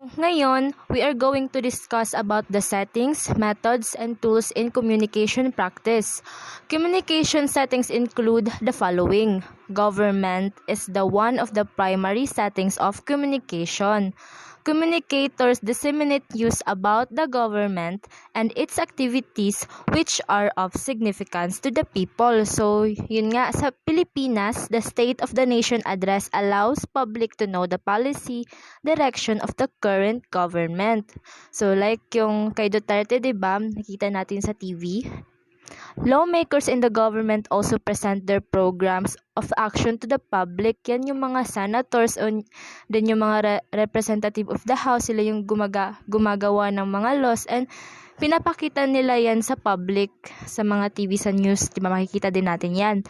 Ngayon, we are going to discuss about the settings, methods, and tools in communication practice. Communication settings include the following. Government is the one of the primary settings of communication. Communicators disseminate news about the government and its activities which are of significance to the people. So, yun nga, sa Pilipinas, the State of the Nation Address allows public to know the policy, direction of the current government. So, like yung kay Duterte, diba, nakita natin sa TV. Lawmakers in the government also present their programs of action to the public. Yan yung mga senators o din yung mga representative of the house. Sila yung gumagawa ng mga laws and pinapakita nila yan sa public, sa mga TV, sa news. Diba, makikita din natin yan.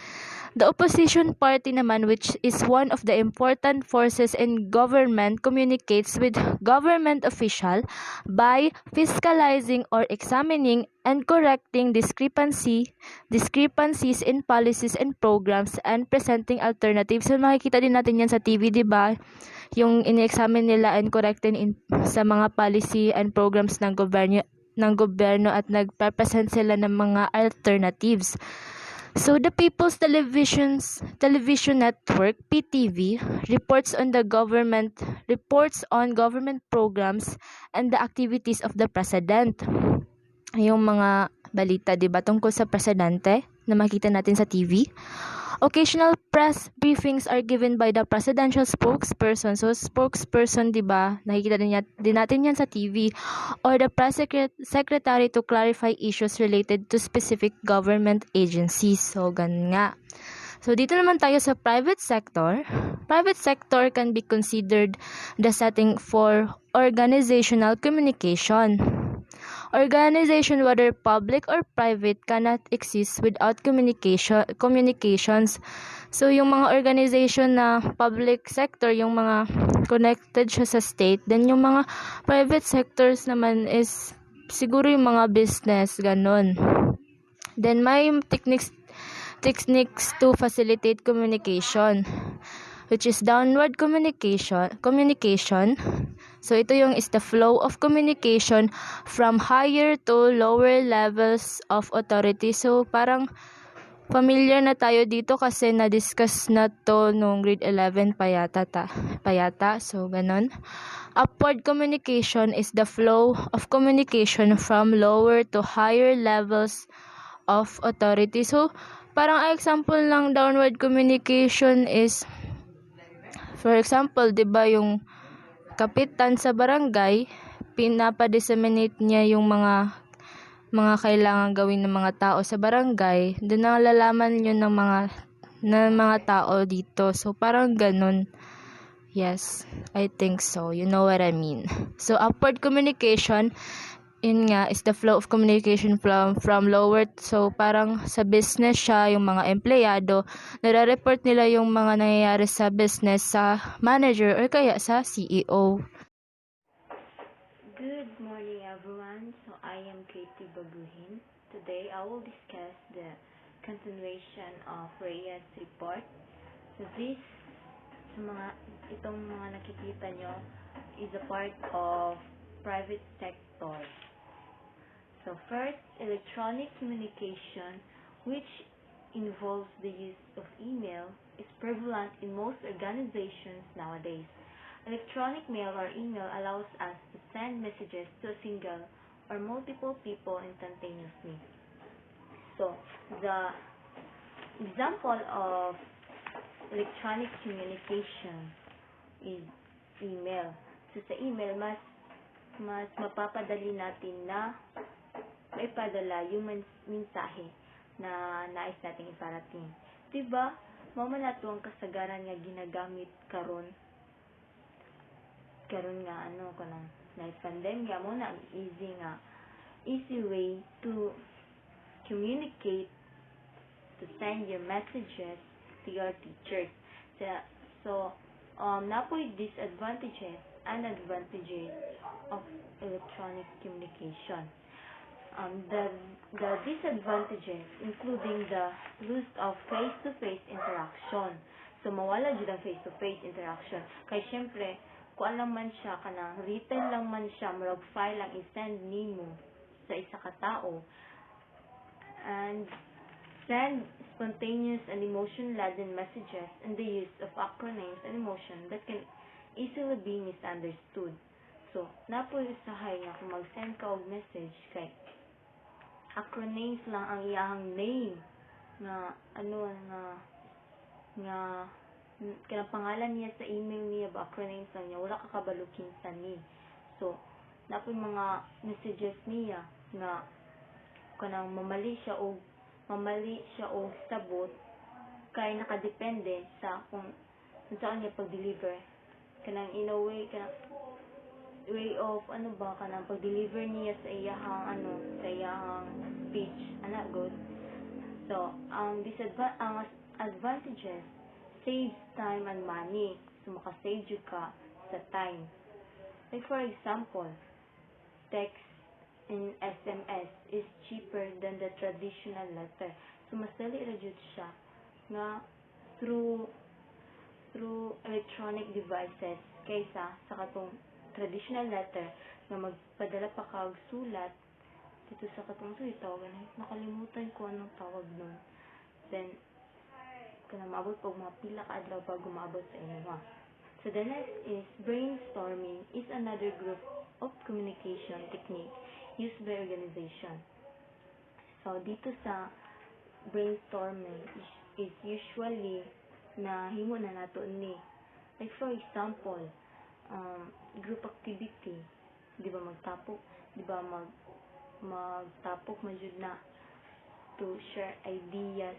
The opposition party naman, which is one of the important forces in government, communicates with government official by fiscalizing or examining and correcting discrepancies in policies and programs and presenting alternatives. So makikita din natin yan sa TV, di ba? Yung in-examine nila and correcting sa mga policy and programs ng gobyerno at nagpe-present sila ng mga alternatives. So the People's Television Network (PTV) reports on government programs and the activities of the president. Yung mga balita, 'di ba, tungkol sa presidente na makita natin sa TV. Occasional press briefings are given by the presidential spokesperson. So, spokesperson, di ba? Nakikita din natin yan sa TV. Or the press secretary to clarify issues related to specific government agencies. So, ganun nga. So, dito naman tayo sa private sector. Private sector can be considered the setting for organizational communication. Organization, whether public or private, cannot exist without communications. So, yung mga organization na public sector, yung mga connected siya sa state. Then, yung mga private sectors naman is siguro yung mga business, ganun. Then, may techniques to facilitate communication, which is downward communication. So, ito yung is the flow of communication from higher to lower levels of authority. So, parang familiar na tayo dito kasi na-discuss na to nung grade 11 payata. So, ganun. Upward communication is the flow of communication from lower to higher levels of authority. So, parang example ng downward communication is, for example, 'di ba yung kapitan sa barangay, pinapa-disseminate niya yung mga kailangan gawin ng mga tao sa barangay. Doon nalalaman yun ng mga tao dito. So, parang ganun. Yes, I think so. You know what I mean. So, upward communication, yun nga, is the flow of communication from lower. So, parang sa business siya, yung mga empleyado, nare-report nila yung mga nangyayari sa business sa manager or kaya sa CEO. Good morning, everyone. So, I am Kaye Baguhin. Today, I will discuss the continuation of Rhea's report. So, itong mga nakikita nyo is a part of private sector. So, first, electronic communication, which involves the use of email, is prevalent in most organizations nowadays. Electronic mail or email allows us to send messages to a single or multiple people instantaneously. So, the example of electronic communication is email. So, sa email, mas mapapadali natin na maipadala yung mensahe na nais nating iparating. Diba? Mama na ito ang kasagaran nga ginagamit karon nga kanang night pandemya mo na easy way to communicate, to send your messages to your teachers. So napoy disadvantages and advantages of electronic communication. The disadvantages including the loss of face-to-face interaction. So, mawala dyan ang face-to-face interaction. Kaya, syempre, kuan lang man siya kanang written lang man siya, murag file lang i-send nimo sa isa ka tao, and send spontaneous and emotion-laden messages in the use of acronyms and emotion that can easily be misunderstood. So, napoy usahay nga kung mag-send ka og message kay acronyms lang ang iyahang name nga nga kanang pangalan niya sa email niya ba acronyms lang niya, wala ka kabalo kinsa ni. So, napoy mga messages niya nga kanang mamali siya og sabot kay nakadepende sa kung saan niya pag-deliver, kanang in a way kanang way of kanang pag-deliver niya sa iyahang sa iyahang speech good. So ang advantages, saves time and money, so makasave jud ka sa time. Like for example, text in SMS is cheaper than the traditional letter. So, mas dali ra jud siya nga through electronic devices kaysa sa katong traditional letter nga magpadala pa ka og sulat dito sa katong tawagan. Nakalimutan ko anong tawag nun. Then, kana maabot og mga pila ka adlaw bago maabot sa inyo. So, the next is brainstorming is another group of communication technique used by organization. So, dito sa brainstorming is usually na himo na nato ni. Like for example, group activity, di ba magtapok man jud na to share ideas.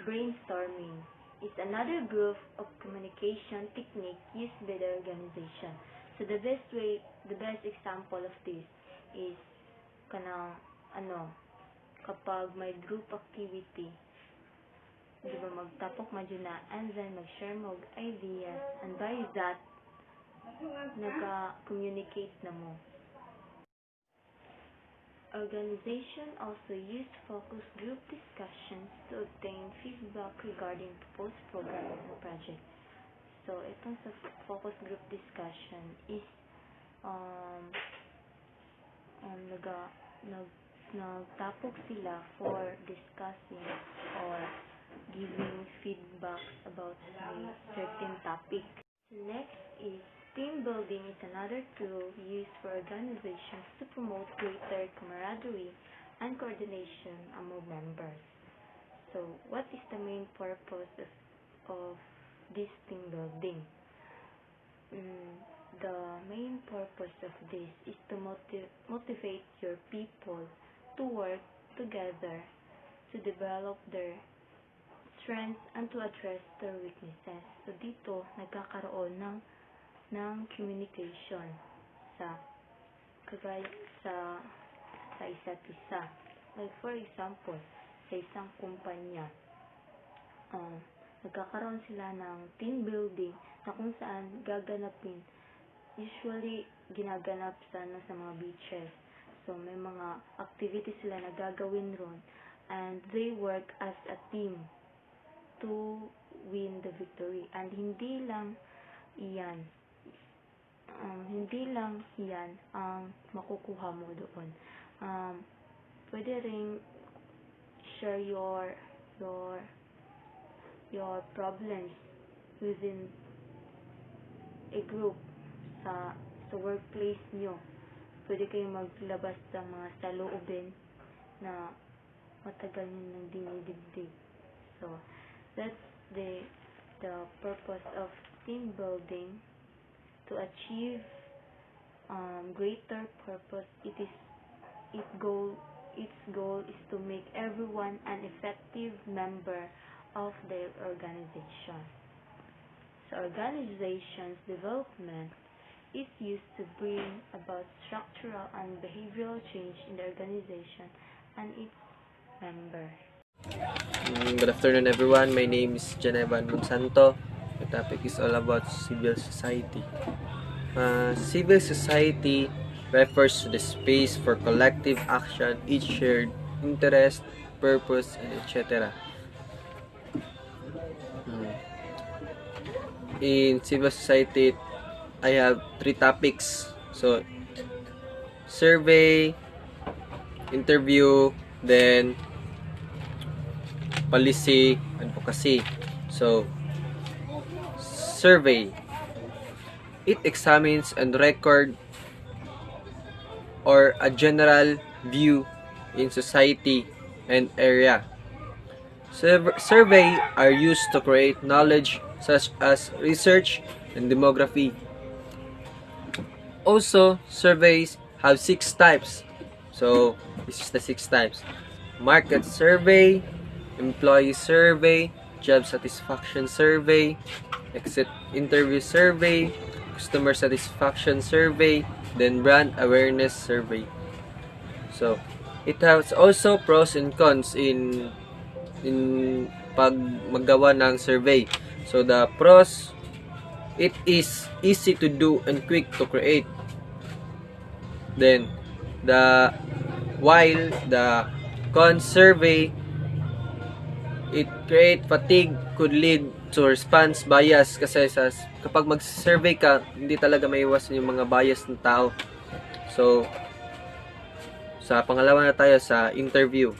Brainstorming is another group of communication technique used by the organization. So the best example of this is kanang kapag may group activity, di ba magtapok man jud na, and then mag-share mo og ideas, and by that naka-communicate na mo. Organization also use focus group discussions to obtain feedback regarding proposed program or project. So itong sa focus group discussion is nagtapok sila for discussing or giving feedback about a certain topic. Next is team building is another tool used for organizations to promote greater camaraderie and coordination among members. So, what is the main purpose of this team building? The main purpose of this is to motivate your people to work together to develop their strengths and to address their weaknesses. So dito nagkakaroon ng communication sa isa't isa. Like for example, sa isang kumpanya, nagkakaroon sila ng team building na kung saan usually ginaganap sa mga beaches. So, may mga activities sila na gagawin ron, and they work as a team to win the victory. And hindi lang iyan ang makukuha mo doon. Pwede ring share your problems within a group sa workplace nyo. Pwede kayong maglabas ng mga saloobin na matagal nyo nang dinidibdig. So, that's the purpose of team building. To achieve greater purpose, its goal is to make everyone an effective member of their organization. So, organization's development is used to bring about structural and behavioral change in the organization and its members. Good afternoon everyone, my name is Joban Monsanto. The topic is all about civil society. Civil society refers to the space for collective action, each shared interest, purpose, etc. In civil society, I have 3 topics. So, survey, interview, then policy, advocacy. So, survey. It examines and record or a general view in society and area. Survey are used to create knowledge such as research and demography. Also, surveys have 6 types. So, this is the 6 types. Market survey, employee survey, job satisfaction survey, exit interview survey, customer satisfaction survey, then brand awareness survey. So, it has also pros and cons in pag maggawa ng survey. So, the pros, it is easy to do and quick to create. Then, while the cons survey, it create fatigue, could lead to response bias kasi kapag mag-survey ka, hindi talaga maiwasan yung mga bias ng tao. So, sa pangalawa na tayo sa interview.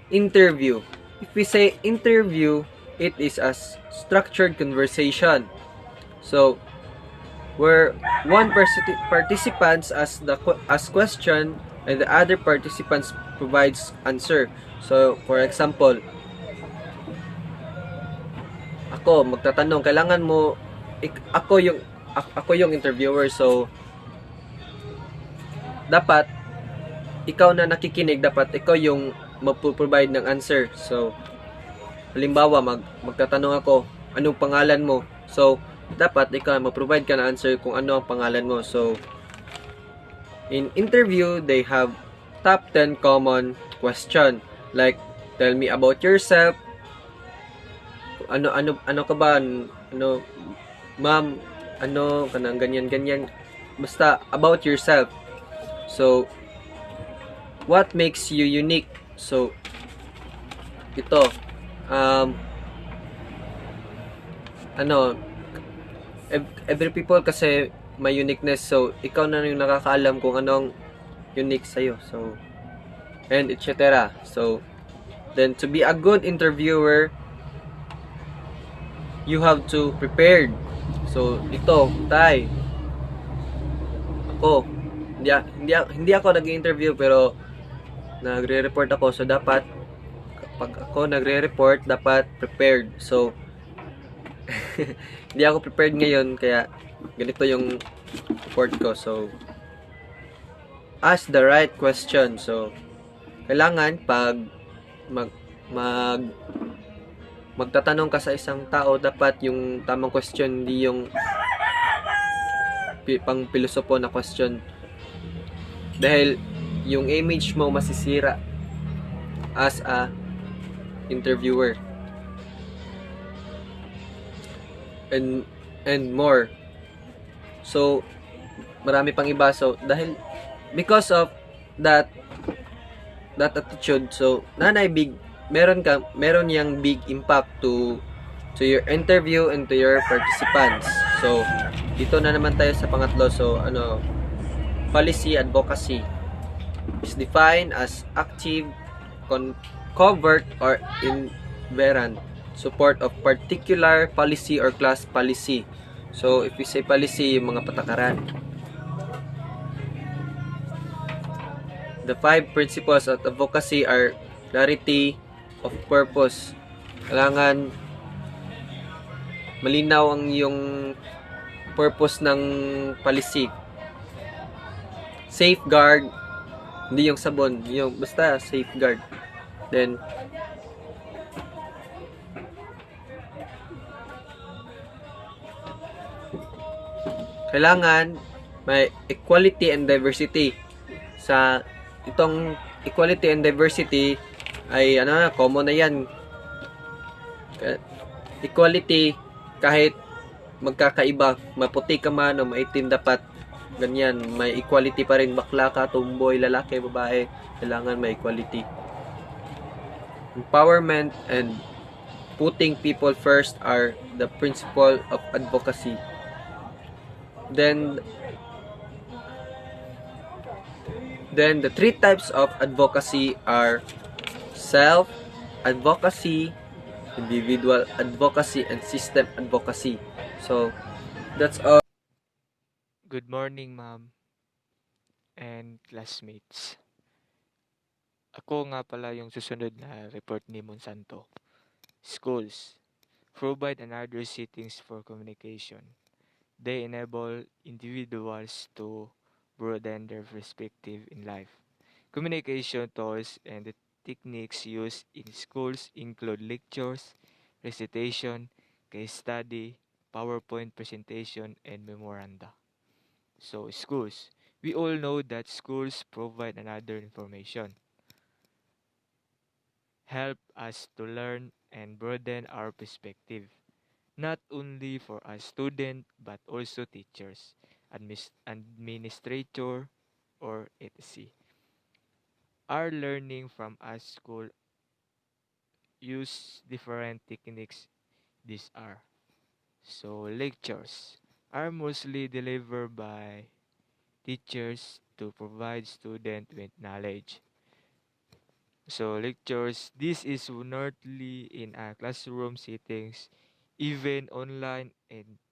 Interview. If we say interview, it is a structured conversation. So, where one participants asks question and the other participants provides answer. So, for example, ako magtatanong, kailangan mo ako yung interviewer, so dapat ikaw na nakikinig, dapat ikaw yung magpo-provide ng answer. So, halimbawa magtatanong ako, anong pangalan mo? So, dapat ikaw mag-provide ka ng answer kung ano ang pangalan mo. So, in interview, they have top 10 common question like, tell me about yourself. Ano ka ba? Ano, ma'am, ano, kanang ganyan. Basta, about yourself. So, what makes you unique? So, ito, every people kasi may uniqueness. So, ikaw na yung nakakaalam kung anong unique sa'yo. So, and etc. So, then to be a good interviewer, you have to prepared. So, ito, tay. Ako, hindi ako nag-interview pero nagre-report ako. So, dapat kapag ako nagre-report, dapat prepared. So, hindi ako prepared ngayon kaya ganito yung report ko. So, ask the right question. So, kailangan pag magtatanong ka sa isang tao, dapat yung tamang question, hindi yung pang pilosopo na question. Dahil yung image mo masisira as a interviewer. And more. So, marami pang iba. So, because of that attitude, so, meron yang big impact to your interview and to your participants. So, dito na naman tayo sa pangatlo. So, policy advocacy is defined as active, covert, or inherent support of particular policy or class policy. So, if we say policy, yung mga patakaran. The 5 principles of advocacy are clarity of purpose. Kailangan malinaw ang yung purpose ng policy. Safeguard, hindi yung sabon, yung basta safeguard. Then, kailangan may equality and diversity. Sa itong equality and diversity ay common na yan. Equality, kahit magkakaiba, maputi ka man o maitim, dapat ganyan, may equality pa rin. Bakla ka, tumboy, lalaki, babae, kailangan may equality. Empowerment and putting people first are the principle of advocacy. Then the three types of advocacy are self-advocacy, individual advocacy, and system advocacy. So, that's all. Good morning, ma'am and classmates. Ako nga pala yung susunod na report ni Monsanto. Schools provide another settings for communication. They enable individuals to broaden their perspective in life. Communication tools and the techniques used in schools include lectures, recitation, case study, PowerPoint presentation, and memoranda. So, schools. We all know that schools provide another information, help us to learn and broaden our perspective, not only for a student but also teachers, administrator, or etc. Our learning from a school use different techniques. These are so lectures are mostly delivered by teachers to provide students with knowledge. So lectures, this is nightly in a classroom settings, even online and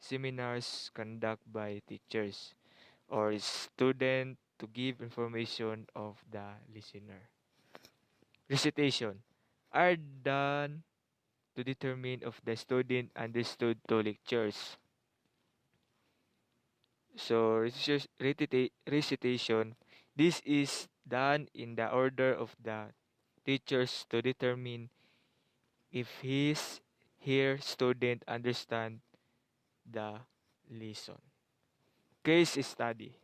seminars conducted by teachers or student to give information of the listener. Recitation are done to determine if the student understood the lectures. So recitation, this is done in the order of the teachers to determine if her student understand the lesson. Case study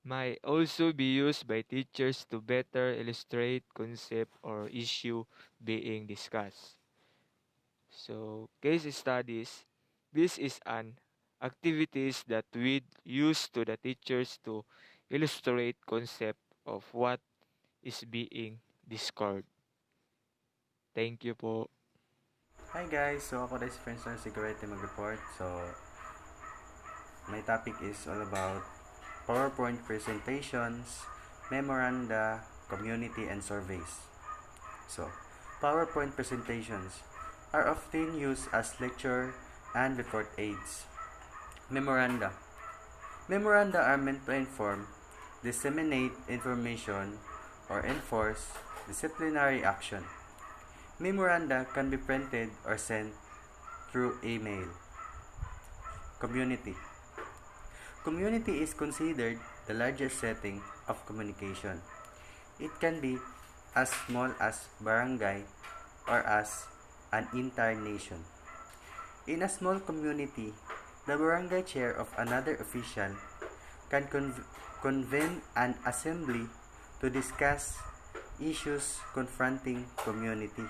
might also be used by teachers to better illustrate concept or issue being discussed. So case studies, this is an activities that we use to the teachers to illustrate concept of what is being discussed. Thank you po. Hi guys! So ako rin si Frence na si Colete mag-report. So, my topic is all about PowerPoint presentations, memoranda, community, and surveys. So, PowerPoint presentations are often used as lecture and report aids. Memoranda. Memoranda are meant to inform, disseminate information, or enforce disciplinary action. Memoranda can be printed or sent through email. Community. Community is considered the largest setting of communication. It can be as small as barangay or as an entire nation. In a small community, the barangay chair of another official can convene an assembly to discuss issues confronting community.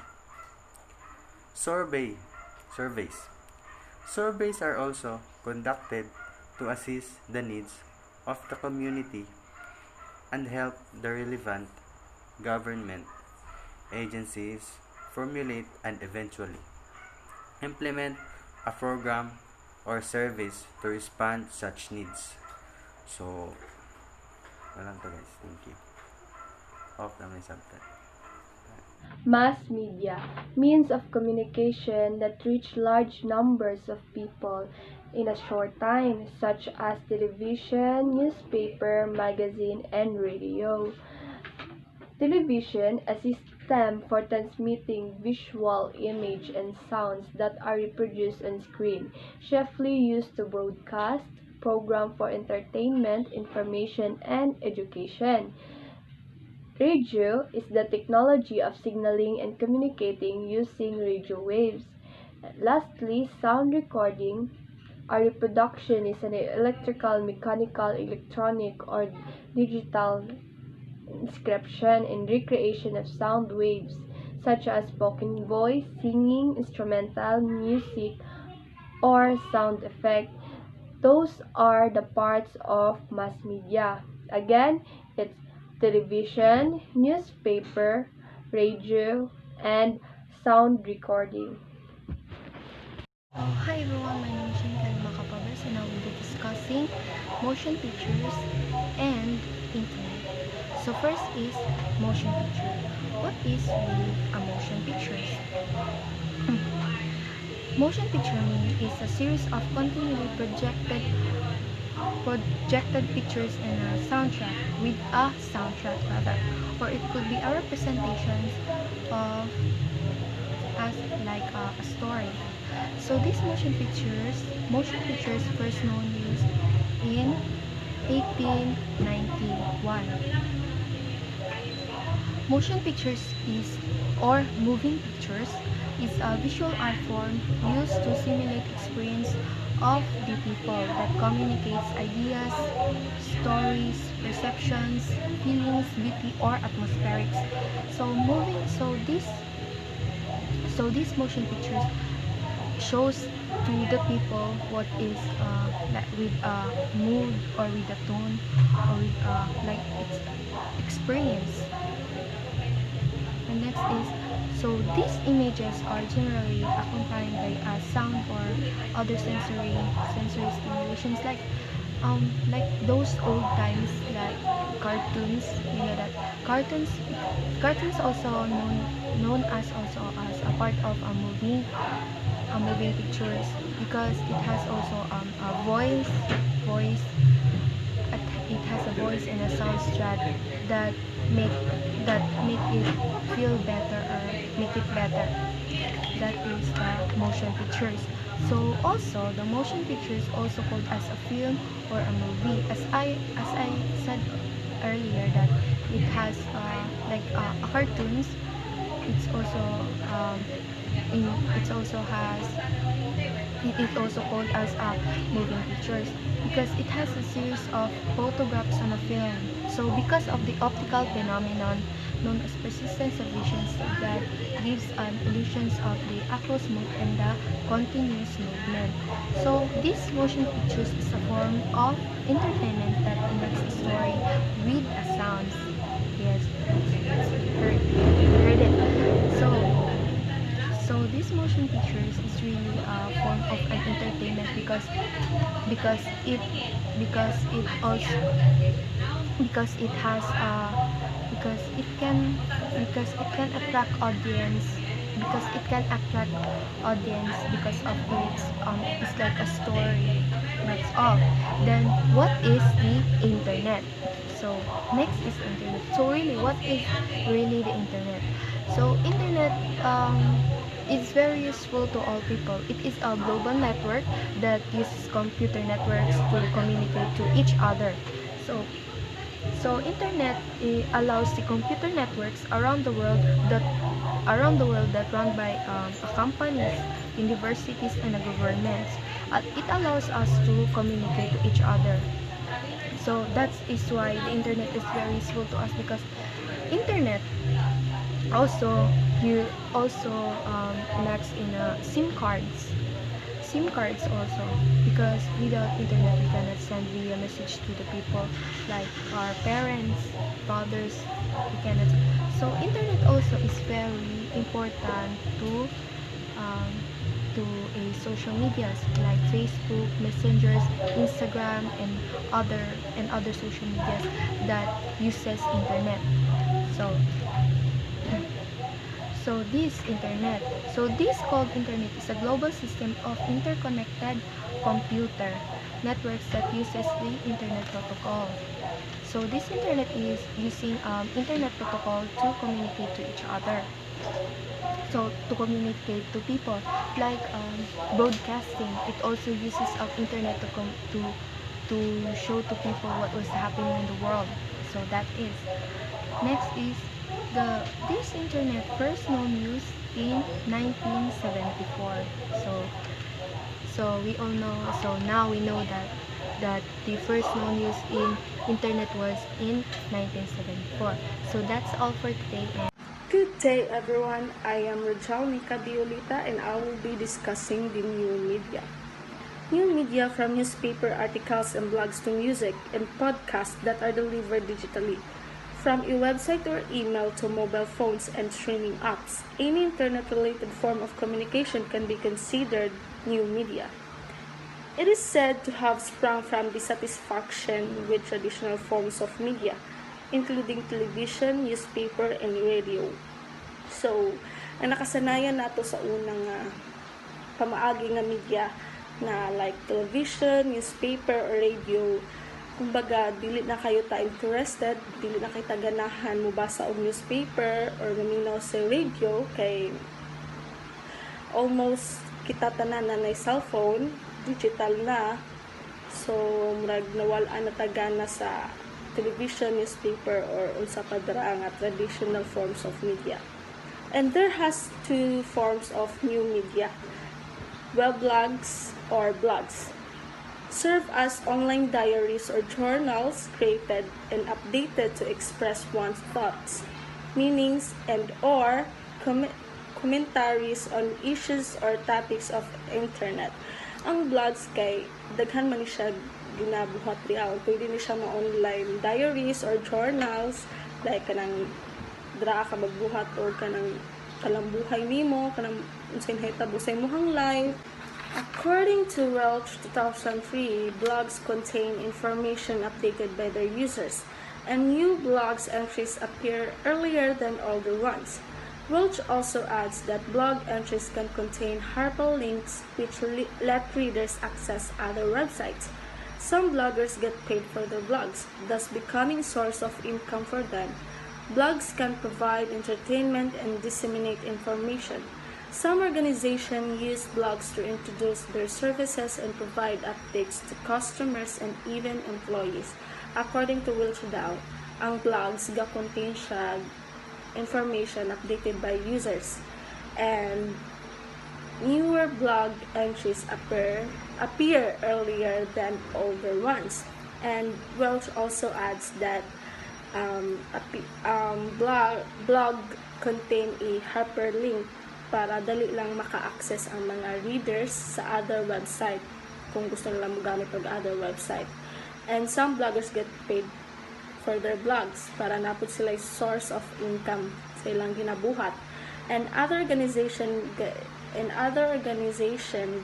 Surveys. Surveys are also conducted to assist the needs of the community and help the relevant government agencies formulate and eventually implement a program or service to respond to such needs. So, walang to guys. Thank you. Off na may subtitle. Mass media, means of communication that reach large numbers of people in a short time, such as television, newspaper, magazine, and radio. Television, a system for transmitting visual, image, and sounds that are reproduced on screen, chiefly used to broadcast, program for entertainment, information, and education. Radio is the technology of signaling and communicating using radio waves. Lastly, sound recording. A reproduction is an electrical, mechanical, electronic, or digital inscription and recreation of sound waves, such as spoken voice, singing, instrumental, music, or sound effect. Those are the parts of mass media. Again, it's television, newspaper, radio, and sound recording. Hi everyone, my name is Macapobres and I will be discussing discussing motion pictures and internet. So first is motion picture. What is really a motion pictures? Motion picture means is a series of continually projected pictures and a soundtrack with a soundtrack rather, or it could be a representation of as like a story. So these motion pictures first known used in 1891. Motion pictures is or moving pictures is a visual art form used to simulate experience of the people that communicates ideas, stories, perceptions, feelings, beauty, or atmospherics. So these motion pictures shows to the people what is like with a mood or with a tone or with like its experience. And next is, so these images are generally accompanied by a sound or other sensory stimulations like those old times like cartoons. You know that cartoons also known as a part of a moving pictures because it has also a voice it has a voice and a sound strat that make make it feel better or make it better. That is the motion pictures. So also the motion pictures also called as a film or a movie. As I said earlier that it has a cartoons. It's also in it also has it also called as moving pictures because it has a series of photographs on a film. So because of the optical phenomenon known as persistence of visions that gives an illusions of the aqueous move and the continuous movement. So this motion pictures is a form of entertainment that connects a story with a sound. Yes, heard it. So this motion pictures is really a form of an entertainment because it also because it has because it can attract audience because of it's like a story. That's all. Then what is the internet? So next is internet. So really, what is really the internet? So internet is very useful to all people. It is a global network that uses computer networks to communicate to each other. So internet allows the computer networks around the world that run by companies, universities, and governments. It allows us to communicate to each other. So that is why the internet is very useful to us because internet also you also lacks in SIM cards also because without internet we cannot send via message to the people like our parents, brothers, we cannot. So internet also is very important um, to a social medias like Facebook, Messengers, Instagram, and other social medias that uses internet. So this called internet is a global system of interconnected computer networks that uses the internet protocol. So this internet is using internet protocol to communicate to each other. So to communicate to people like broadcasting, it also uses of internet to show to people what was happening in the world. So that is. Next is this internet first known use in 1974. So we all know. So now we know that the first known use in internet was in 1974. So that's all for today. Good day everyone, I am Rogel Olita and I will be discussing the new media. New media from newspaper articles and blogs to music and podcasts that are delivered digitally. From a website or email to mobile phones and streaming apps, any internet-related form of communication can be considered new media. It is said to have sprung from dissatisfaction with traditional forms of media, including television, newspaper, and radio. So, ang nakasanayan nato sa unang pamaagi nga media na like television, newspaper, or radio, kumbaga, dili na kayo ta interested, dili na kayo taganahan mo basa og newspaper or maminaw sa radio kay almost kita tanan na cellphone, digital na. So, murag nawala na tagana sa television, newspaper, or unsa pa dara nga traditional forms of media. And there has two forms of new media. Weblogs or blogs serve as online diaries or journals created and updated to express one's thoughts, meanings, and or commentaries on issues or topics of internet. Ang blogs kay daghan man siya ginabuhat real. Pwede ni siya ma-online diaries or journals like kanang dra ka magbuhat or kanang kalambuhay nimo, kanang unsay nahitabo sa imong life. According to Welch 2003, blogs contain information updated by their users, and new blogs entries appear earlier than older ones. Welch also adds that blog entries can contain hyperlinks which let readers access other websites. Some bloggers get paid for their blogs, thus becoming a source of income for them. Blogs can provide entertainment and disseminate information. Some organizations use blogs to introduce their services and provide updates to customers and even employees. According to Welch daw, ang blogs ga-contain siya information updated by users. And newer blog entries appear earlier than older ones. And Welch also adds that blog contain a hyperlink para dali lang maka-access ang mga readers sa other website kung gusto nila magamit og other website. And some bloggers get paid for their blogs para napod sila source of income sa ilang ginabuhat. And other organization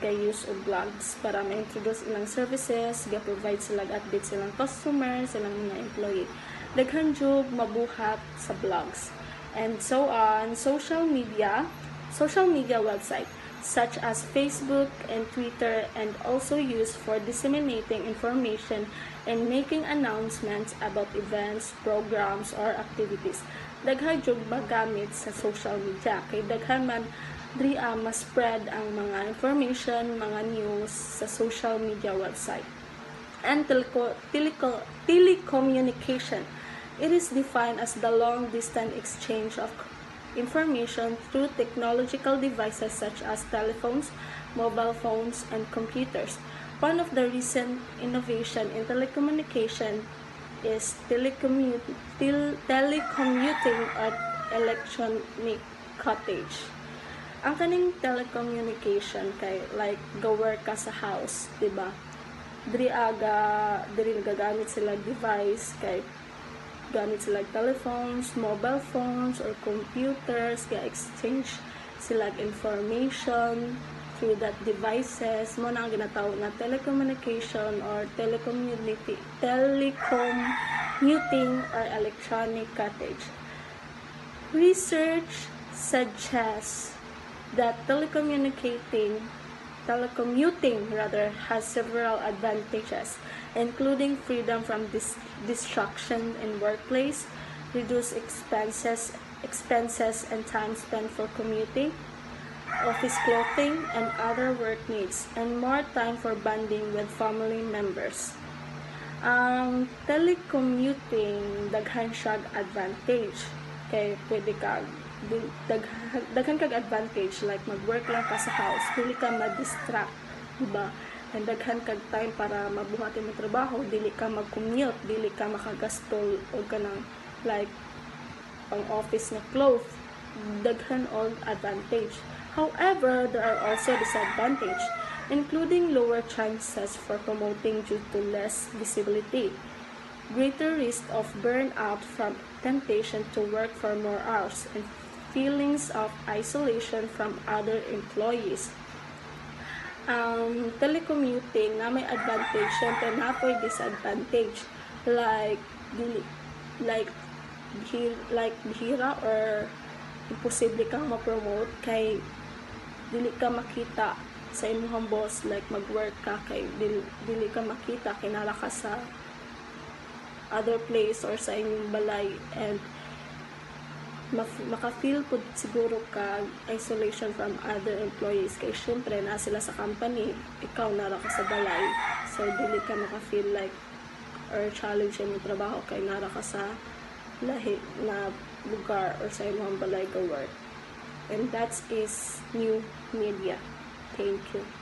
use og blogs para ma-introduce ilang services, ga-provide sila updates silang customers, silang mga employee. Daghan jud mabuhat sa blogs. And so on, social media websites such as Facebook and Twitter and also used for disseminating information and making announcements about events, programs, or activities. Daghan jud magamit sa social media kay daghan man Rhea ma-spread ang mga information, mga news sa social media website. And telecommunication. It is defined as the long-distance exchange of information through technological devices such as telephones, mobile phones, and computers. One of the recent innovation in telecommunication is telecommuting or electronic cottage. Ang kaning telecommunication kay like go-work ka sa house, diba? Diri gagamit sila device kay gamit sila telephones, mobile phones, or computers, kaya exchange sila information through that devices. Mo na ang ginatawag na telecommunication or telecommuting or electronic cottage. Research suggests that telecommuting has several advantages, including freedom from distraction in workplace, reduced expenses and time spent for commuting, office clothing, and other work needs, and more time for bonding with family members. Ang telecommuting daghan siyang advantage kay pwede ka daghan kag advantage like mag-work lang ka sa house, dili ka ma-distract, diba? And daghan kag time para mabuhat imong trabaho, dili ka mag-commute, dili ka makagastol og kanang like pang office na clothes. Daghan all advantage. However, there are also disadvantage, including lower chances for promoting due to less visibility, greater risk of burnout from temptation to work for more hours, and feelings of isolation from other employees. Telecommuting na may advantage, syempre na po disadvantage. Like, like, bihira or imposible kang ma-promote kay dili ka makita sa imong boss, like mag-work ka kay dili ka makita kay nara ka sa other place or sa inyong balay, and maka-feel po siguro ka isolation from other employees kay syempre na sila sa company, ikaw nara ka sa balay, so dili ka maka-feel like or challenge yung trabaho kay nara ka sa lahi na lugar or sa imong balay ka work. And that is new media. Thank you.